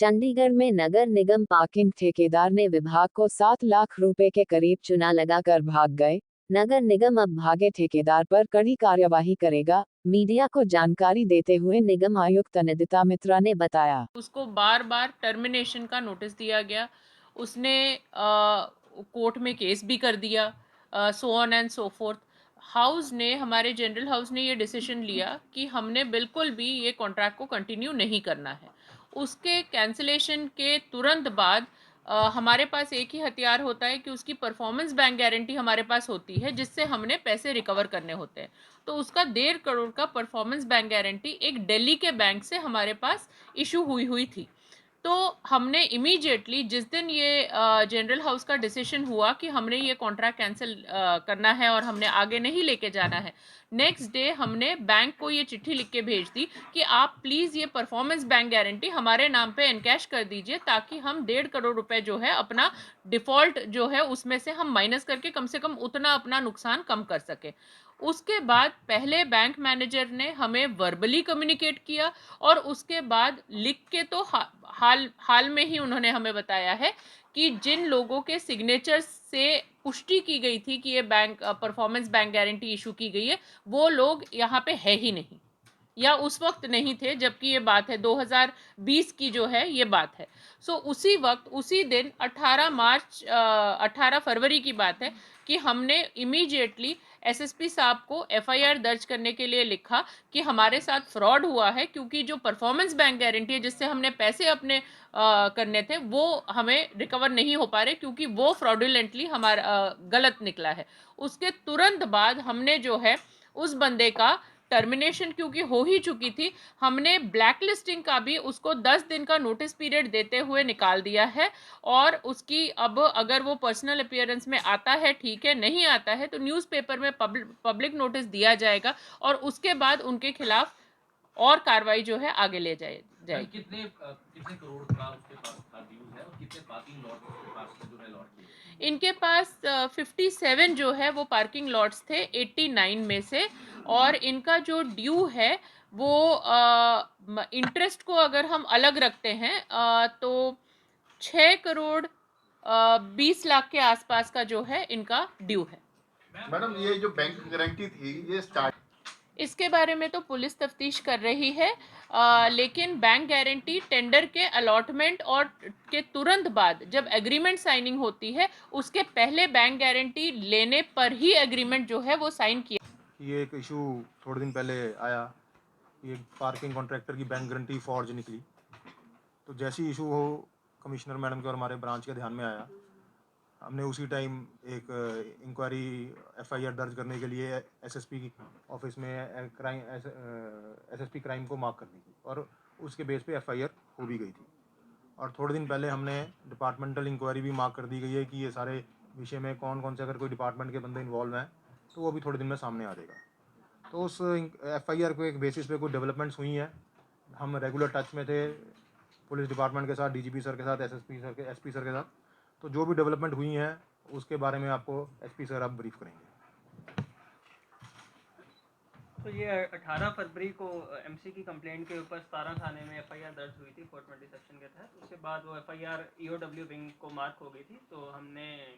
चंडीगढ़ में नगर निगम पार्किंग ठेकेदार ने विभाग को 7 लाख रुपए के करीब चूना लगाकर भाग गए। नगर निगम अब भागे ठेकेदार पर कड़ी कार्यवाही करेगा। मीडिया को जानकारी देते हुए निगम आयुक्त निदिता मित्रा ने बताया, उसको बार बार टर्मिनेशन का नोटिस दिया गया। उसने कोर्ट में केस भी कर दिया, so on and so fourth. House ने, हमारे जनरल हाउस ने ये डिसीजन लिया कि हमने बिल्कुल भी ये कॉन्ट्रैक्ट को कंटिन्यू नहीं करना है। उसके कैंसिलेशन के तुरंत बाद हमारे पास एक ही हथियार होता है कि उसकी परफॉर्मेंस बैंक गारंटी हमारे पास होती है, जिससे हमने पैसे रिकवर करने होते हैं। तो उसका 1.5 करोड़ का परफॉर्मेंस बैंक गारंटी एक दिल्ली के बैंक से हमारे पास इशू हुई थी। तो हमने इमीडिएटली जिस दिन ये जनरल हाउस का डिसीजन हुआ कि हमने ये कॉन्ट्रैक्ट कैंसिल करना है और हमने आगे नहीं लेके जाना है, नेक्स्ट डे हमने बैंक को ये चिट्ठी लिख के भेज दी कि आप प्लीज़ ये परफॉर्मेंस बैंक गारंटी हमारे नाम पे एनकैश कर दीजिए, ताकि हम 1.5 करोड़ रुपए जो है अपना डिफ़ॉल्ट जो है उसमें से हम माइनस करके कम से कम उतना अपना नुकसान कम कर सके। उसके बाद पहले बैंक मैनेजर ने हमें वर्बली कम्युनिकेट किया और उसके बाद लिख के तो हाल में ही उन्होंने हमें बताया है कि जिन लोगों के सिग्नेचर्स से पुष्टि की गई थी कि ये bank performance bank guarantee issue की गई है, वो लोग यहाँ पे है ही नहीं, या उस वक्त नहीं थे, जबकि ये बात है 2020 की जो है ये बात है। सो उसी वक्त, उसी दिन 18 फरवरी की बात है कि हमने इमीडिएटली एसएसपी साहब को एफआईआर दर्ज करने के लिए लिखा कि हमारे साथ फ्रॉड हुआ है, क्योंकि जो परफॉर्मेंस बैंक गारंटी है जिससे हमने पैसे अपने करने थे वो हमें रिकवर नहीं हो पा रहे, क्योंकि वो फ्रॉडुलेंटली हमारा गलत निकला है। उसके तुरंत बाद हमने जो है उस बंदे का टर्मिनेशन, क्योंकि हो ही चुकी थी, हमने ब्लैक लिस्टिंग का भी उसको 10 दिन का नोटिस पीरियड देते हुए निकाल दिया है। और उसकी अब अगर वो पर्सनल अपीयरेंस में आता है ठीक है, नहीं आता है तो न्यूज़पेपर में पब्लिक नोटिस दिया जाएगा और उसके बाद उनके खिलाफ और कार्रवाई जो है आगे ले जाएगी। कितने करोड़ का उसके पास था ड्यूज है और कितने पार्किंग लॉट उसके पास जो है लॉट किए? इनके पास 57 जो है वो पार्किंग लॉट्स थे 89 में से, और इनका जो ड्यू है वो इंटरेस्ट को अगर हम अलग रखते हैं तो 6 करोड़ 20 लाख के आसपास का जो है इनका ड्यू है। मैडम, ये जो बैंक गारंटी थी ये स्टार्ट, इसके बारे में तो पुलिस तफ्तीश कर रही है, लेकिन बैंक गारंटी टेंडर के अलॉटमेंट और के तुरंत बाद जब एग्रीमेंट साइनिंग होती है, उसके पहले बैंक गारंटी लेने पर ही एग्रीमेंट जो है वो साइन किया। ये एक इशू थोड़े दिन पहले आया, ये पार्किंग कॉन्ट्रैक्टर की बैंक गारंटी फॉर्ज निकली। तो जैसी इशू हो कमिश्नर मैडम के और हमारे ब्रांच के ध्यान में आया, हमने उसी टाइम एक इंक्वायरी एफआईआर दर्ज करने के लिए एसएसपी ऑफिस में एसएसपी क्राइम को मार्क कर दी थी और उसके बेस पे एफआईआर हो भी गई थी। और थोड़े दिन पहले हमने डिपार्टमेंटल इंक्वायरी भी मार्क कर दी गई है कि ये सारे विषय में कौन कौन से अगर कोई डिपार्टमेंट के बंदे इन्वॉल्व हैं तो वो भी थोड़े दिन में सामने आ जाएगा। तो उस एफआईआर को एक बेसिस पे कुछ डेवलपमेंट्स हुई हैं। हम रेगुलर टच में थे पुलिस डिपार्टमेंट के साथ, डीजीपी सर के साथ, एसएसपी सर के, एसपी सर के साथ। तो जो भी डेवलपमेंट हुई हैं उसके बारे में आपको एसपी सर आप ब्रीफ करेंगे। तो ये 18 फरवरी को एमसी की कंप्लेंट के ऊपर 17 थाने में एफआईआर दर्ज हुई थी 420 सेक्शन के तहत। उसके बाद वो एफआईआर ईओडब्ल्यू विंग को मार्क हो गई थी। तो हमने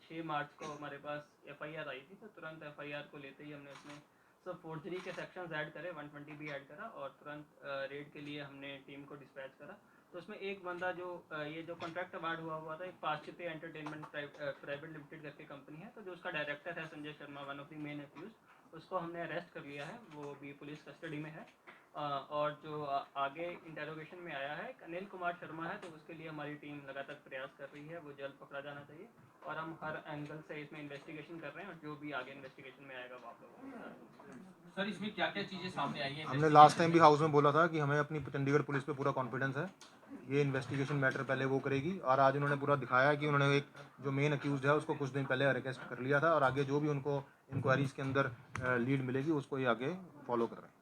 6 मार्च को हमारे पास एफआईआर आई थी, तो तुरंत एफआईआर को लेते ही हमने उसमें सब फोर्जरी के सेक्शंस ऐड करे, 120 भी ऐड करा और तुरंत रेड के लिए हमने टीम को डिस्पैच करा। तो उसमें एक बंदा जो ये जो कॉन्ट्रैक्ट अवार्ड हुआ था, एक पाश्चित्य एंटरटेनमेंट प्राइवेट लिमिटेड करके कंपनी है, तो जो उसका डायरेक्टर है Sanjay Sharma, one of the main accused, उसको हमने अरेस्ट कर लिया है, वो भी पुलिस कस्टडी में है। और जो आगे इंटेरोगेशन में आया है अनिल कुमार शर्मा है, तो उसके लिए हमारी टीम लगातार प्रयास कर रही है, वो जल्द पकड़ा जाना चाहिए और हम हर एंगल से इसमें इन्वेस्टिगेशन कर रहे हैं और जो भी आगे इन्वेस्टिगेशन में आएगा वो आप लोगों। सर, इसमें क्या क्या चीज़ें सामने आई हैं? हमने लास्ट टाइम भी हाउस में बोला था कि हमें अपनी चंडीगढ़ पुलिस पे पूरा कॉन्फिडेंस है, ये इन्वेस्टिगेशन मैटर पहले वो करेगी। और आज उन्होंने पूरा दिखाया कि उन्होंने एक जो मेन अक्यूज है उसको कुछ दिन पहले अरेस्ट कर लिया था और आगे जो भी उनको इंक्वायरीज के अंदर लीड मिलेगी उसको ये आगे फॉलो कर रहे हैं।